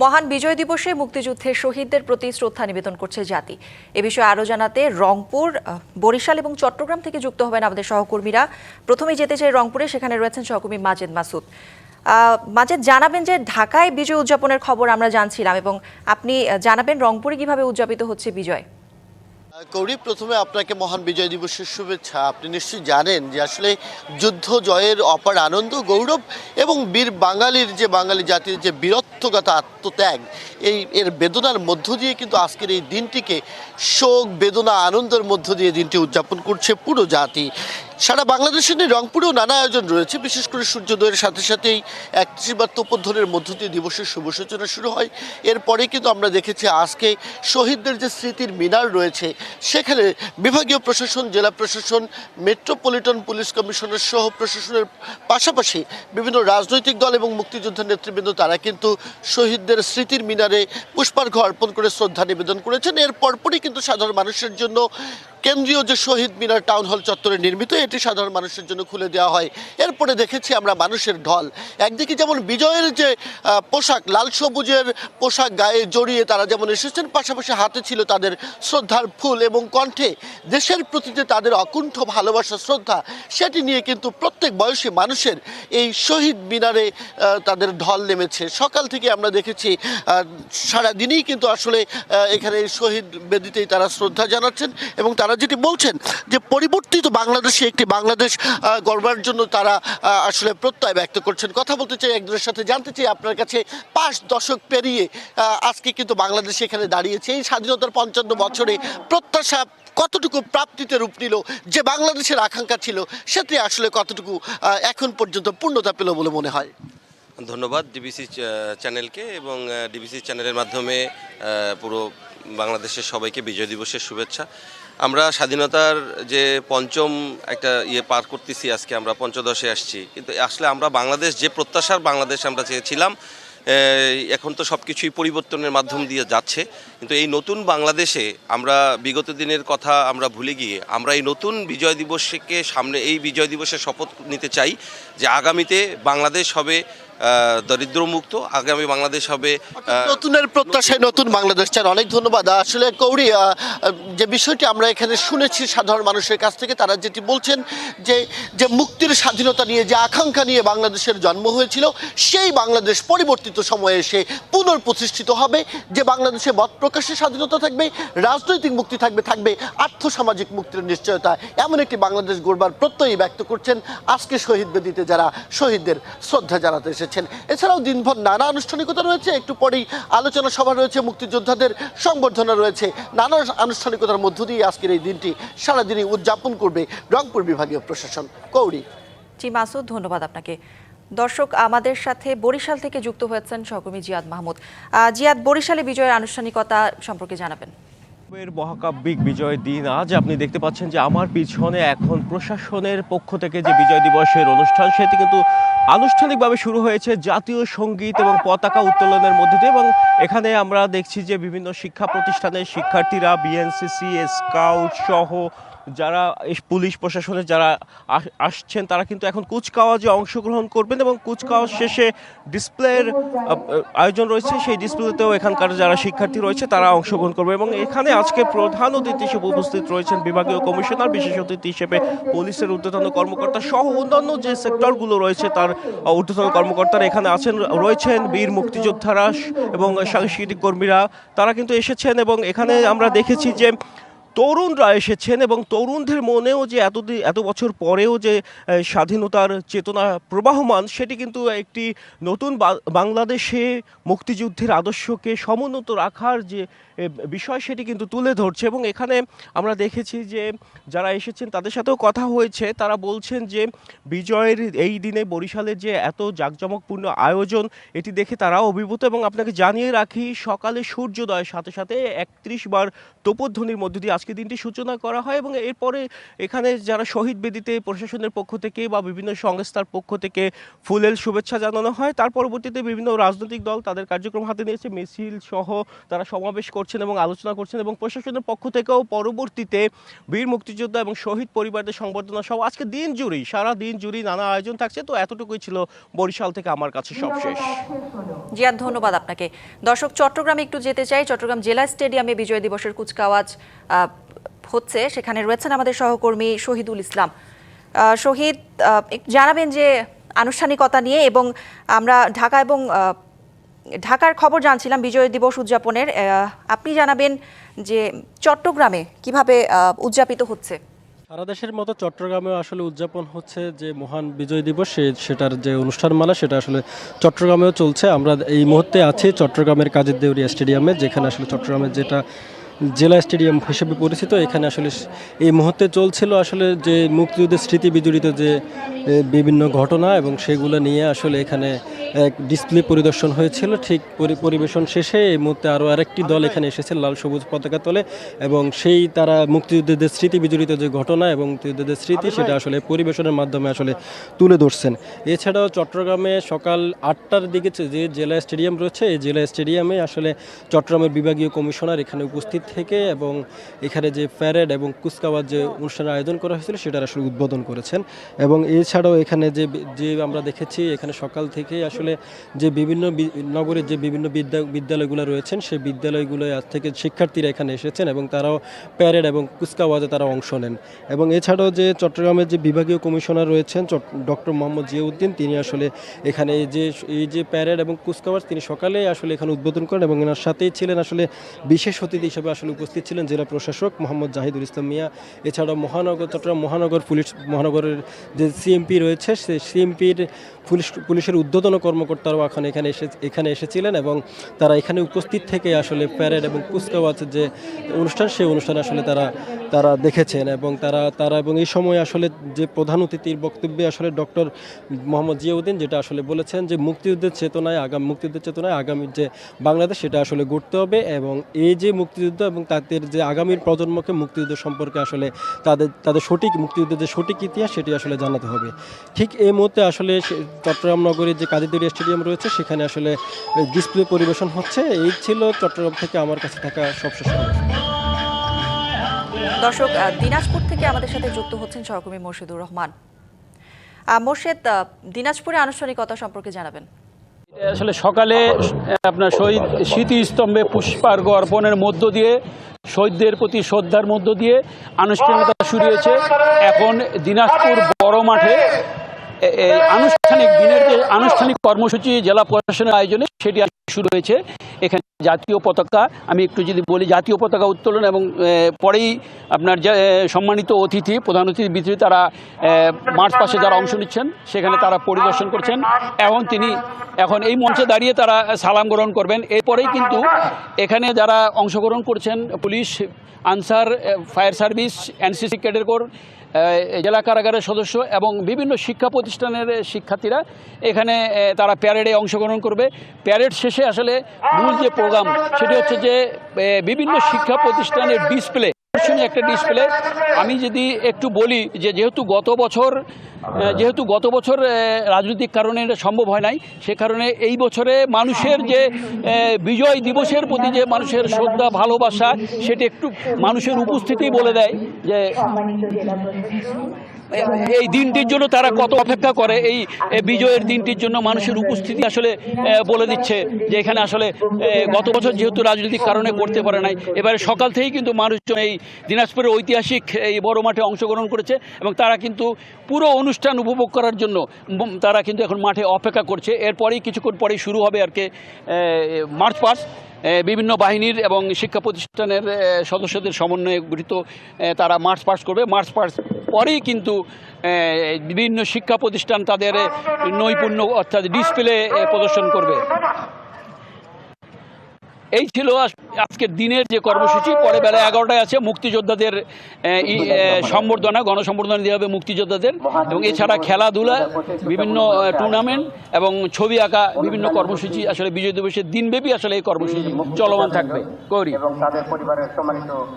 মহান বিজয় দিবসে মুক্তিযুদ্ধের শহীদদের প্রতি শ্রদ্ধা নিবেদন করছে জাতি। এ বিষয়ে আরও জানাতে রংপুর, বরিশাল এবং চট্টগ্রাম থেকে যুক্ত হবেন আমাদের সহকর্মীরা। প্রথমেই যেতে চাই রংপুরে, সেখানে রয়েছেন সহকর্মী মাজেদ মাসুদ। মাজেদ, জানাবেন যে ঢাকায় বিজয় উদযাপনের খবর আমরা জানছিলাম, এবং আপনি জানাবেন রংপুরে কিভাবে উদযাপিত হচ্ছে বিজয়। কৌরি, প্রথমে আপনাকে মহান বিজয় দিবসের শুভেচ্ছা। আপনি নিশ্চয়ই জানেন যে আসলে যুদ্ধ জয়ের অপার আনন্দ, গৌরব এবং বীর বাঙালির যে বাঙালি জাতির যে বীরত্বগত আত্মত্যাগ, এর বেদনার মধ্য দিয়ে কিন্তু আজকের এই দিনটিকে শোক, বেদনা, আনন্দের মধ্য দিয়ে দিনটি উদযাপন করছে পুরো জাতি। সারা বাংলাদেশের নিয়ে রংপুরেও নানা আয়োজন রয়েছে। বিশেষ করে সূর্যোদয়ের সাথে সাথেই 31 বার তোপধ্বনির মধ্য দিয়ে দিবসের শুভ সূচনা শুরু হয়। এরপরে কিন্তু আমরা দেখেছি আজকে শহীদদের যে স্মৃতির মিনার রয়েছে, সেখানে বিভাগীয় প্রশাসন, জেলা প্রশাসন, মেট্রোপলিটন পুলিশ কমিশনের সহ প্রশাসনের পাশাপাশি বিভিন্ন রাজনৈতিক দল এবং মুক্তিযোদ্ধার নেতৃবৃন্দ তারা কিন্তু শহীদদের স্মৃতির মিনারে পুষ্পার্ঘ্য অর্পণ করে শ্রদ্ধা নিবেদন করেছেন। এর পরপরই কিন্তু সাধারণ মানুষের জন্য কেন্দ্রীয় যে শহীদ মিনার টাউন হল চত্বরে নির্মিত, এটি সাধারণ মানুষের জন্য খুলে দেওয়া হয়। এরপরে দেখেছি আমরা মানুষের ঢল। একদিকে যেমন বিজয়ের যে পোশাক, লাল সবুজের পোশাক গায়ে জড়িয়ে তারা যেমন এসেছেন, পাশাপাশি হাতে ছিল তাদের শ্রদ্ধার ফুল এবং কণ্ঠে দেশের প্রতি যে তাদের অকুণ্ঠ ভালোবাসা, শ্রদ্ধা, সেটি নিয়ে কিন্তু প্রত্যেক বয়সী মানুষের এই শহীদ মিনারে তাদের ঢল নেমেছে। সকাল থেকে আমরা দেখেছি সারাদিনই কিন্তু আসলে এখানে শহীদ বেদিতেই তারা শ্রদ্ধা জানাচ্ছেন এবং তারা যেটি বলছেন যে পরিবর্তিত বাংলাদেশে একটি বাংলাদেশ গড়বার জন্য তারা আসলে প্রত্যয় ব্যক্ত করছেন। কথা বলতে চাই একজনের সাথে, জানতে চাই আপনার কাছে, 5 দশক পেরিয়ে আজকে কিন্তু বাংলাদেশ এখানে দাঁড়িয়েছে। এই স্বাধীনতার 55 বছরে প্রত্যাশা কতটুকু প্রাপ্তিতে রূপ নিল, যে বাংলাদেশের আকাঙ্ক্ষা ছিল সেটি আসলে কতটুকু এখন পর্যন্ত পূর্ণতা পেল বলে মনে হয়? ধন্যবাদ ডিবিসি চ্যানেলকে এবং ডিবিসি চ্যানেলের মাধ্যমে পুরো বাংলাদেশের সবাইকে বিজয় দিবসের শুভেচ্ছা। আমরা স্বাধীনতার যে পঞ্চম একটা পার করতেছি, আজকে আমরা পঞ্চদশে আসছি, কিন্তু আসলে আমরা বাংলাদেশ যে প্রত্যাশার বাংলাদেশ আমরা চেয়েছিলাম, এখন তো সব কিছুই পরিবর্তনের মাধ্যম দিয়ে যাচ্ছে। কিন্তু এই নতুন বাংলাদেশে আমরা বিগত দিনের কথা আমরা ভুলে গিয়ে আমরা এই নতুন বিজয় দিবসকে সামনে, এই বিজয় দিবসের শপথ নিতে চাই যে আগামীতে বাংলাদেশ হবে দরিদ্রমুক্ত, আগামী বাংলাদেশ হবে নতুনের প্রত্যাশায় নতুন বাংলাদেশ চান। অনেক ধন্যবাদ। আসলে কৌরি, যে বিষয়টি আমরা এখানে শুনেছি সাধারণ মানুষের কাছ থেকে, তারা যেটি বলছেন যে যে মুক্তির স্বাধীনতা নিয়ে, যে আকাঙ্ক্ষা নিয়ে বাংলাদেশের জন্ম হয়েছিল, সেই বাংলাদেশ পরিবর্তিত সময়ে এসে পুনঃপ্রতিষ্ঠিত হবে, যে বাংলাদেশে মত প্রকাশের স্বাধীনতা থাকবে, রাজনৈতিক মুক্তি থাকবে, থাকবে আর্থসামাজিক মুক্তির নিশ্চয়তা। এমন একটি বাংলাদেশ গড়বার প্রত্যয়ই ব্যক্ত করছেন আজকে শহীদ বেদিতে যারা শহীদদের শ্রদ্ধা জানাতে এসেছেন। এছাড়াও দিনভর নানা আনুষ্ঠানিকতা রয়েছে, একটু পরেই আলোচনা সভা রয়েছে, মুক্তিযোদ্ধাদের সংবর্ধনা রয়েছে। নানা আনুষ্ঠানিকতার মধ্য দিয়ে আজকের এই দিনটি সারাদিনই উদযাপন করবে রংপুর বিভাগীয় প্রশাসন। কৌরি। জি মাসুদ, ধন্যবাদ আপনাকে। দর্শক, আমাদের সাথে বরিশাল থেকে যুক্ত হয়েছেন সহকর্মী জিয়াদ মাহমুদ। জিয়াদ, বরিশালে বিজয়ের আনুষ্ঠানিকতা সম্পর্কে জানাবেন। মহাকাব্যিক বিজয় দিন আজ আপনি দেখতে পাচ্ছেন যে আমার পিছনে এখন প্রশাসনের পক্ষ থেকে যে বিজয় দিবসের অনুষ্ঠান, সেটি কিন্তু আনুষ্ঠানিকভাবে শুরু হয়েছে জাতীয় সঙ্গীত এবং পতাকা উত্তোলনের মধ্যে দিয়ে। এবং এখানে আমরা দেখছি যে বিভিন্ন শিক্ষা প্রতিষ্ঠানের শিক্ষার্থীরা, বিএনসিসি, স্কাউট সহ যারা পুলিশ প্রশাসনের যারা আসছেন, তারা কিন্তু এখন কুচকাওয়াজে অংশগ্রহণ করবেন এবং কুচকাওয়াজ শেষে ডিসপ্লের আয়োজন রয়েছে। সেই ডিসপ্লেতেও এখানকার যারা শিক্ষার্থী রয়েছে তারা অংশগ্রহণ করবে। এবং এখানে আজকে প্রধান অতিথি হিসেবে উপস্থিত রয়েছেন বিভাগীয় কমিশনার, বিশেষ অতিথি হিসেবে পুলিশের ঊর্ধ্বতন কর্মকর্তা সহ অন্যান্য যে সেক্টরগুলো রয়েছে তার ঊর্ধ্বতন কর্মকর্তারা এখানে রয়েছেন, বীর মুক্তিযোদ্ধারা এবং সাংস্কৃতিক কর্মীরা তারা কিন্তু এসেছেন। এবং এখানে আমরা দেখেছি যে তরুণরা এসেছেন এবং তরুণদের মনেও যে এত বছর পরেও যে স্বাধীনতার চেতনা প্রবাহমান, সেটি কিন্তু একটি নতুন বাংলাদেশে মুক্তিযুদ্ধের আদর্শকে সমুন্নত রাখার যে বিষয়, সেটি কিন্তু তুলে ধরছে। এবং এখানে আমরা দেখেছি যে যারা এসেছেন তাদের সাথেও কথা হয়েছে, তারা বলছেন যে বিজয়ের এই দিনে বরিশালের যে এত জাঁকজমকপূর্ণ আয়োজন, এটি দেখে তারাও অভিভূত। এবং আপনাকে জানিয়ে রাখি, সকালে সূর্যোদয়ের সাথে সাথে 31 বার তোপধ্বনির মধ্য দিয়ে আজকে আজকে দিনটি সূচনা করা হয় এবং এরপরে এখানে যারা শহীদ বেদিতে প্রশাসনের পক্ষ থেকে বা বিভিন্ন সংস্থার পক্ষ থেকে ফুলেল শুভেচ্ছা জানানো হয়। তার পরবর্তীতে বিভিন্ন রাজনৈতিক দল তাদের কার্যক্রম হাতে নিয়েছে, মিছিল সহ তারা সমাবেশ করছেন এবং আলোচনা করছেন এবং প্রশাসনের পক্ষ থেকেও পরবর্তীতে বীর মুক্তিযোদ্ধা এবং শহীদ পরিবারদের সংবর্ধনা সহ আজকে দিন জুড়েই সারা দিন জুড়েই নানা আয়োজন থাকছে। তো এতটুকুই ছিল বরিশাল থেকে আমার কাছে সবশেষ। জিয়াদ, ধন্যবাদ আপনাকে। দর্শক, চট্টগ্রামে একটু যেতে চাই। চট্টগ্রাম জেলা স্টেডিয়ামে বিজয় দিবসের কুচকাওয়াজ হচ্ছে, সেখানে রয়েছেন আমাদের সহকর্মী শহীদুল ইসলাম। শহীদ, একটু জানাবেন যে আনুষ্ঠানিকতা নিয়ে, এবং আমরা ঢাকা এবং ঢাকার খবর জানছিলাম বিজয় দিবস উদযাপনের। আপনি জানাবেন যে চট্টগ্রামে কিভাবে উদযাপিত হচ্ছে। সারা দেশের মতো চট্টগ্রামেও আসলে উদযাপন হচ্ছে যে মহান বিজয় দিবস, সেটার যে অনুষ্ঠানমালা সেটা আসলে চট্টগ্রামেও চলছে। আমরা এই মুহূর্তে আছি চট্টগ্রামের কাজী দেউরিয়া স্টেডিয়ামে, যেখানে আসলে চট্টগ্রামের যেটা জেলা স্টেডিয়াম হিসেবে পরিচিত। এখানে আসলে এই মুহূর্তে চলছিল আসলে যে মুক্তিযুদ্ধের স্মৃতি বিজড়িত যে বিভিন্ন ঘটনা এবং সেগুলো নিয়ে আসলে এখানে এক ডিসপ্লে পরিদর্শন হয়েছিল। ঠিক পরিবেশন শেষে এই মুহূর্তে আরও আরেকটি দল এখানে এসেছে লাল সবুজ পতাকা তলে, এবং সেই তারা মুক্তিযুদ্ধের স্মৃতি বিজড়িত যে ঘটনা এবং মুক্তিযুদ্ধের স্মৃতি সেটা আসলে পরিবেশনের মাধ্যমে আসলে তুলে ধরছেন। এছাড়াও চট্টগ্রামে সকাল 8টার দিকে যে জেলা স্টেডিয়াম রয়েছে, এই জেলা স্টেডিয়ামে আসলে চট্টগ্রামের বিভাগীয় কমিশনার এখানে উপস্থিত থেকে এবং এখানে যে প্যারেড এবং কুচকাওয়াজ যে অনুষ্ঠানের আয়োজন করা হয়েছিল সেটার আসলে উদ্বোধন করেছেন। এবং এছাড়াও এখানে যে আমরা দেখেছি এখানে সকাল থেকে আসলে যে বিভিন্ন নগরের যে বিভিন্ন বিদ্যালয়গুলো রয়েছেন সেই বিদ্যালয়গুলো আজ থেকে শিক্ষার্থীরা এখানে এসেছেন এবং তারাও প্যারেড এবং কুচকাওয়াজে তারা অংশ নেন। এবং এছাড়াও যে চট্টগ্রামের যে বিভাগীয় কমিশনার রয়েছেন ডক্টর মোহাম্মদ জিয়াউদ্দিন, তিনি আসলে এখানে এই যে প্যারেড এবং কুচকাওয়াজ তিনি সকালে আসলে এখানে উদ্বোধন করেন এবং এনার সাথেই ছিলেন আসলে বিশেষ অতিথি হিসেবে আসলে উপস্থিত ছিলেন জেলা প্রশাসক মোহাম্মদ জাহিদুল ইসলাম মিয়া। এছাড়াও চট্টগ্রাম মহানগর মহানগরের যে সিএমপি রয়েছে সেই সিএমপির পুলিশের ঊর্ধ্বতন কর্মকর্তারাও এখানে এসেছিলেন এবং তারা এখানে উপস্থিত থেকে আসলে প্যারেড এবং কুচকাওয়াজের যে অনুষ্ঠান সেই অনুষ্ঠান আসলে তারা দেখেছেন এবং তারা এবং এই সময় আসলে যে প্রধান অতিথির বক্তব্যে আসলে ডক্টর মোহাম্মদ জিয়াউদ্দিন যেটা আসলে বলেছেন যে মুক্তিযুদ্ধের চেতনায় আগামীর যে বাংলাদেশ সেটা আসলে গড়তে হবে এবং এই যে মুক্তিযুদ্ধ এবং তাদের যে আগামীর প্রজন্মকে মুক্তিযুদ্ধ সম্পর্কে আসলে তাদের সঠিক মুক্তিযুদ্ধের যে সঠিক ইতিহাস সেটি আসলে জানাতে হবে। ঠিক এই মুহূর্তে আসলে চট্টগ্রাম নগরীর যে কাজী দেউরিয়া স্টেডিয়াম রয়েছে সেখানে আসলে ডিসপ্লে পরিবেশন হচ্ছে। এই ছিল চট্টগ্রাম থেকে আমার কাছে থাকা সবশেষ খবর। দর্শক, দিনাজপুর থেকে আমাদের সাথে যুক্ত হচ্ছেন সহকর্মী মোর্শেদুর রহমান। মোর্শেদ, দিনাজপুরে আনুষ্ঠানিকতা সম্পর্কে জানাবেন। আসলে সকালে আপনার শহীদ স্মৃতিস্তম্ভে পুষ্পার্ঘ্য অর্পণের মধ্য দিয়ে শহীদদের প্রতি শ্রদ্ধার মধ্য দিয়ে আনুষ্ঠানিকতা শুরু হয়েছে। এখন দিনাজপুর বড় মাঠে আনুষ্ঠানিক দিনের যে আনুষ্ঠানিক কর্মসূচি জেলা প্রশাসনের আয়োজনে সেটি শুরু হয়েছে। এখানে জাতীয় পতাকা, আমি একটু যদি বলি, জাতীয় পতাকা উত্তোলন এবং পরেই আপনার সম্মানিত অতিথি প্রধান অতিথি বিতরিত তারা মার্চ পাশে যারা অংশ নিচ্ছেন সেখানে তারা পরিদর্শন করছেন এবং এখন এই মঞ্চে দাঁড়িয়ে তারা সালাম গ্রহণ করবেন। এরপরেই কিন্তু এখানে যারা অংশগ্রহণ করছেন police, answer, fire service, NCC cadet corps, জেলা কারাগারের সদস্য এবং বিভিন্ন শিক্ষা প্রতিষ্ঠানের শিক্ষার্থীরা এখানে তারা প্যারেডে অংশগ্রহণ করবে। প্যারেড শেষে আসলে মূল যে প্রোগ্রাম সেটি হচ্ছে যে বিভিন্ন শিক্ষা প্রতিষ্ঠানের ডিসপ্লে, একটা ডিসপ্লে। আমি যদি একটু বলি যে যেহেতু গত বছর রাজনৈতিক কারণে এটা সম্ভব হয় নাই, সে কারণে এই বছরে মানুষের যে বিজয় দিবসের প্রতি যে মানুষের শ্রদ্ধা ভালোবাসা সেটি একটু মানুষের উপস্থিতি বলে দেয় যে এই দিনটির জন্য তারা কত অপেক্ষা করে। এই বিজয়ের দিনটির জন্য মানুষের উপস্থিতি আসলে বলে দিচ্ছে যে এখানে আসলে গত বছর যেহেতু রাজনৈতিক কারণে করতে পারে নাই, এবারে সকাল থেকেই কিন্তু মানুষজন এই দিনাজপুরের ঐতিহাসিক এই বড় মাঠে অংশগ্রহণ করেছে এবং তারা কিন্তু পুরো অনুষ্ঠান উপভোগ করার জন্য তারা কিন্তু এখন মাঠে অপেক্ষা করছে। এরপরেই কিছুক্ষণ পরেই শুরু হবে আর কি মার্চ পাস্ট। বিভিন্ন বাহিনীর এবং শিক্ষা প্রতিষ্ঠানের সদস্যদের সমন্বয়ে গঠিত তারা মার্চ পাস্ট করবে। মার্চ পাস্ট পরেই কিন্তু বিভিন্ন শিক্ষা প্রতিষ্ঠান তাদের নৈপুণ্য অর্থাৎ ডিসপ্লে প্রদর্শন করবে। এই ছিল আজকের দিনের যে কর্মসূচি। পরে বেলা 11টায় আছে মুক্তিযোদ্ধাদের সম্বর্ধনা, গণসম্বর্ধনা দেওয়া হবে মুক্তিযোদ্ধাদের এবং এছাড়া খেলাধুলা, বিভিন্ন টুর্নামেন্ট এবং ছবি আঁকা বিভিন্ন কর্মসূচি আসলে বিজয় দিবসের দিনব্যাপী আসলে এই কর্মসূচি চলমান থাকবে। গৌরী।